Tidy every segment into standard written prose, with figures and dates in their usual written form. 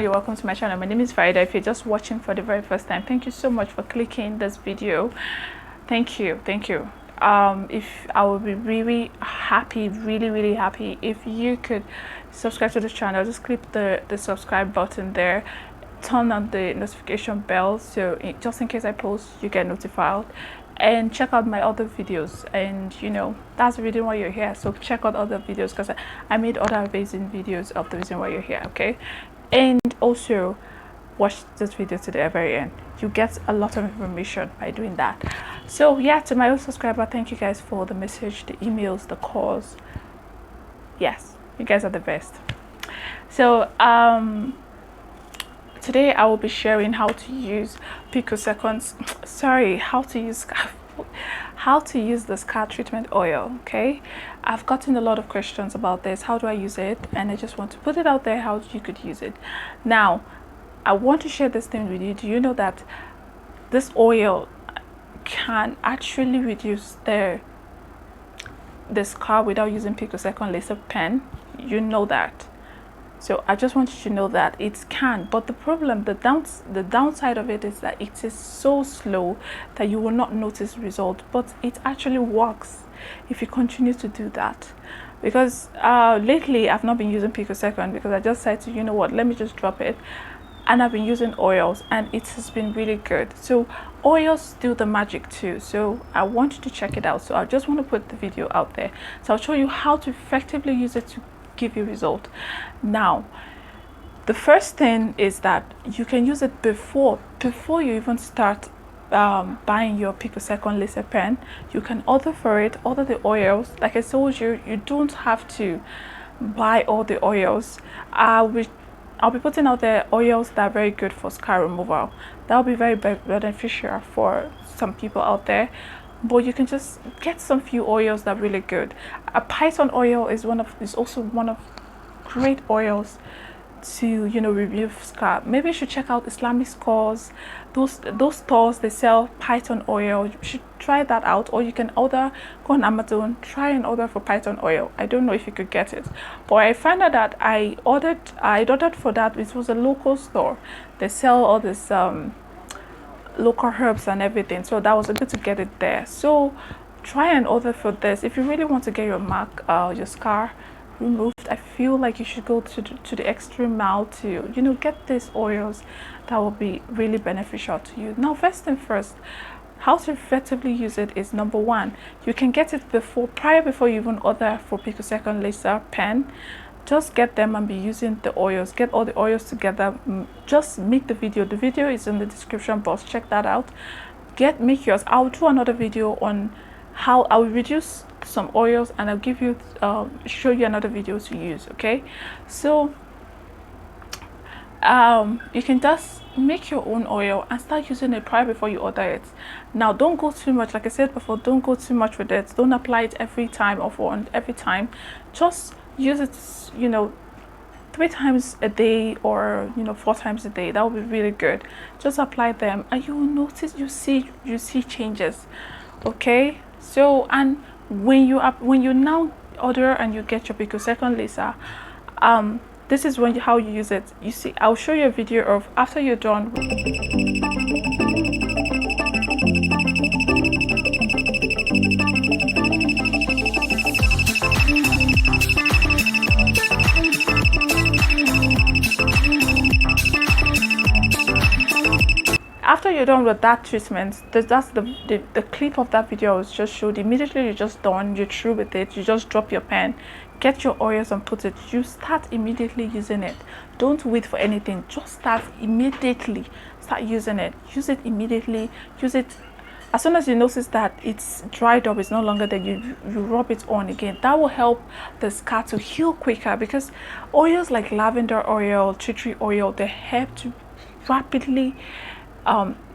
everyone, you're welcome to my channel. My name is Frida. If you're just watching for the very first time, thank you so much for clicking this video. Thank you. If I would be really happy, really happy if you could subscribe to the channel. Just click the subscribe button there, turn on the notification bell, so just in case I post, you get notified. And check out my other videos, and you know that's the reason why you're here. So check out other videos, because I made other amazing videos of the reason why you're here. Okay, and also watch this video to the very end. You get a lot of information by doing that. So yeah, to my old subscriber, thank you guys for the message, the emails, the calls. Yes, you guys are the best. So today I will be sharing how to use picoseconds. Sorry, how to use the scar treatment oil. Okay, I've gotten a lot of questions about this. How do I use it? And I just want to put it out there how you could use it. Now, I want to share this thing with you. Do you know that this oil can actually reduce the scar without using picosecond laser pen? You know that. So I just want you to know that it can, but the problem, the downside of it is that it is so slow that you will not notice result, but it actually works if you continue to do that. Because lately I've not been using picosecond because I just said to, you know what, let me just drop it, and I've been using oils and it has been really good. So oils do the magic too, so I want you to check it out. So I just want to put the video out there, so I'll show you how to effectively use it to give you result. Now, the first thing is that you can use it before you even start buying your picosecond laser pen. You can order the oils. Like I told you, you don't have to buy all the oils. I'll be putting out the oils that are very good for scar removal. That will be very beneficial for some people out there. But you can just get some few oils that are really good. A python oil is also one of great oils to, you know, remove scar. Maybe you should check out Islamic stores. Those stores, they sell python oil. You should try that out, or you can go on Amazon, try and order for python oil. I don't know if you could get it, but I found out that I ordered for that. It was a local store. They sell all this local herbs and everything, so that was good to get it there. So try and order for this if you really want to get your your scar removed. I feel like you should go to the extreme mile to, you know, get these oils that will be really beneficial to you. Now, first and first, how to effectively use it is, number one, you can get it before you even order for picosecond laser pen. Just get them and be using the oils. Get all the oils together. Just make the video. The video is in the description box. Check that out. Make yours. I'll do another video on how I will reduce some oils, and I'll give you show you another video to use. Okay, so you can just make your own oil and start using it prior before you order it. Now, don't go too much. Like I said before, don't go too much with it. Don't apply it every time or every time. Just use it, you know, 3 times a day, or, you know, 4 times a day. That will be really good. Just apply them and you will notice you see changes. Okay, so, and when you now order and you get your picosecond laser, this is how you use it. You see, I'll show you a video of after you're done. After you're done with that treatment, that's the clip of that video I was just showed. Immediately you're just done, you're through with it, you just drop your pen, get your oils and put it. You start immediately using it. Don't wait for anything. Just start immediately. Start using it. Use it immediately. Use it as soon as you notice that it's dried up, it's no longer there, you rub it on again. That will help the scar to heal quicker, because oils like lavender oil, tea tree oil, they help to rapidly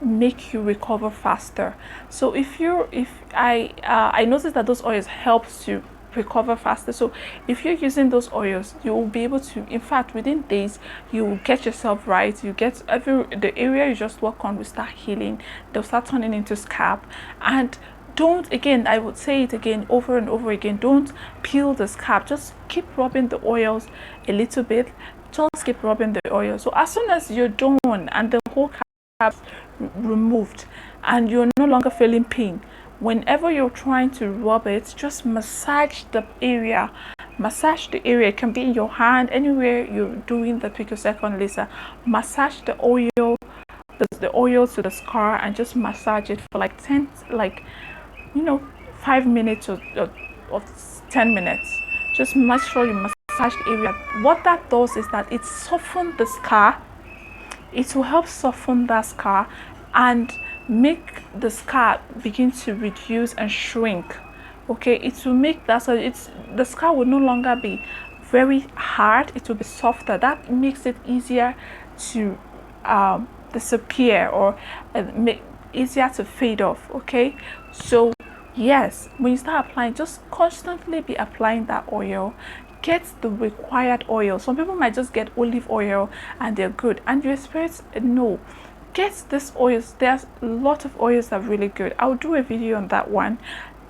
make you recover faster. So I noticed that those oils help to recover faster. So if you're using those oils, you will be able to, in fact, within days, you will get yourself right. You get the area you just work on will start healing. They'll start turning into scalp. And don't, again, I would say it again over and over again, don't peel the scalp. Just keep rubbing the oils a little bit. just keep rubbing the oil. So as soon as you're done and the whole cap removed and you're no longer feeling pain, whenever you're trying to rub it, just massage the area. Massage the area. It can be in your hand, anywhere you're doing the picosecond laser. Massage the oil, the oil to the scar, and just massage it for like 10, like, you know, 5 minutes or 10 minutes. Just make sure you massage the area. What that does is that it softens the scar. It will help soften that scar and make the scar begin to reduce and shrink. Okay, it will make that, so the scar will no longer be very hard, it will be softer. That makes it easier to disappear, or make easier to fade off. Okay, so yes, when you start applying, just constantly be applying that oil. Get the required oil. Some people might just get olive oil and they're good, and you experience no. Get this oils. There's a lot of oils that are really good. I'll do a video on that one.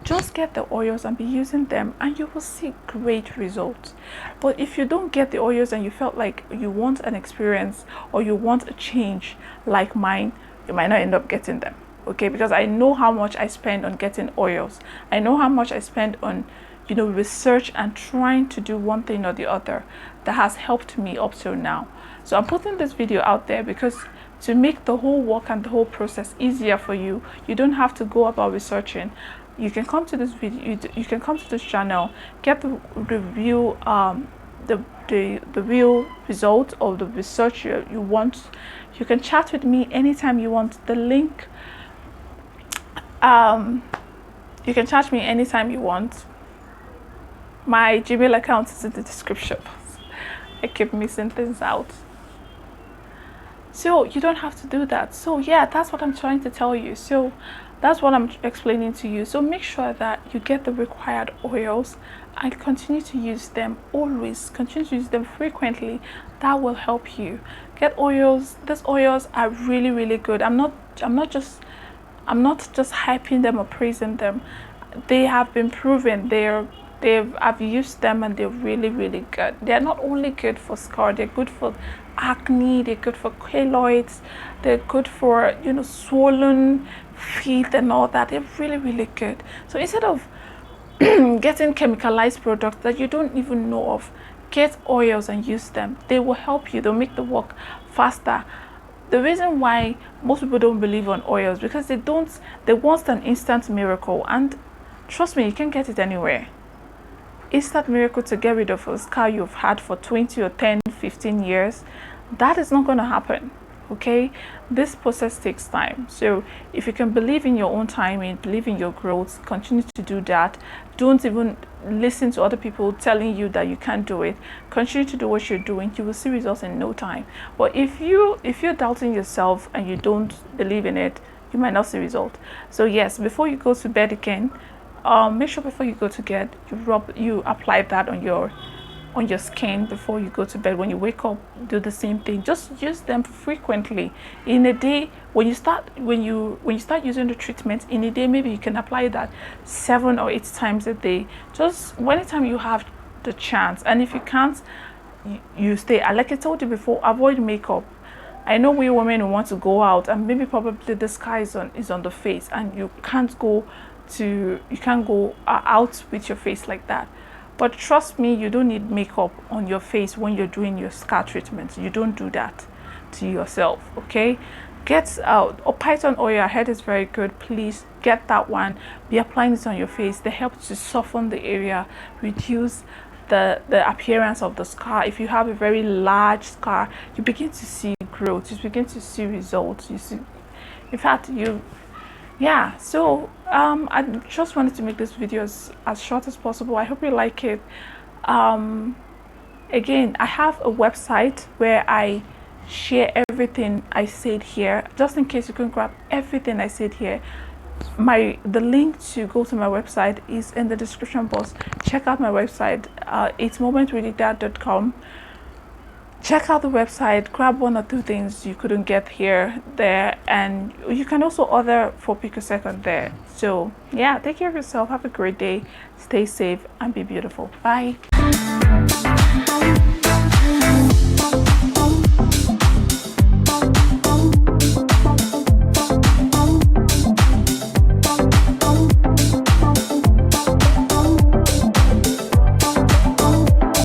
Just get the oils and be using them, and you will see great results. But if you don't get the oils and you felt like you want an experience or you want a change like mine, you might not end up getting them. Okay, because I know how much I spend on getting oils. I know how much I spend on, you know, research and trying to do one thing or the other that has helped me up till now. So I'm putting this video out there because to make the whole work and the whole process easier for you, you don't have to go about researching. You can come to this video, you can come to this channel, get the review, the real result of the research you want. You can chat with me anytime you want. The link, you can chat me anytime you want. My Gmail account is in the description. I keep missing things out, so you don't have to do that. So yeah, that's what I'm trying to tell you. So that's what I'm explaining to you. So make sure that you get the required oils and continue to use them. Always continue to use them frequently. That will help you get oils. These oils are really, really good. I'm not just hyping them or praising them. They have been proven. I've used them and they're really, really good. They're not only good for scar, they're good for acne, they're good for keloids, they're good for, you know, swollen feet and all that. They're really, really good. So instead of getting chemicalized products that you don't even know of, get oils and use them. They will help you. They'll make the work faster. The reason why most people don't believe on oils, because they want an instant miracle, and trust me, you can get it anywhere. Instant miracle to get rid of a scar you've had for 20 or 10, 15 years, that is not going to happen. Okay, this process takes time. So if you can believe in your own timing, believe in your growth, continue to do that. Don't even listen to other people telling you that you can't do it. Continue to do what you're doing. You will see results in no time. But if you're doubting yourself and you don't believe in it, you might not see results. So yes, before you go to bed again, make sure before you go to bed you apply that on your skin before you go to bed. When you wake up, do the same thing. Just use them frequently in a day. When you start using the treatment in a day, maybe you can apply that 7 or 8 times a day, just anytime you have the chance. And if you can't, you stay. Like I told you before, avoid makeup. I know we women who want to go out and maybe probably the sky is on the face, and you can't go out with your face like that. But trust me, you don't need makeup on your face when you're doing your scar treatment. You don't do that to yourself. Okay, get or python oil. I heard is very good. Please get that one. Be applying it on your face. They help to soften the area, reduce the appearance of the scar. If you have a very large scar, you begin to see growth, you begin to see results. You see, in fact, yeah. So I just wanted to make this video as short as possible. I hope you like it. Again, I have a website where I share everything I said here, just in case you couldn't grab everything I said here. The link to go to my website is in the description box. Check out my website. It's Momentwithryda.com. Check out the website, grab 1 or 2 things you couldn't get there, and you can also order for picosecond there. So yeah, take care of yourself, have a great day, stay safe, and be beautiful. Bye.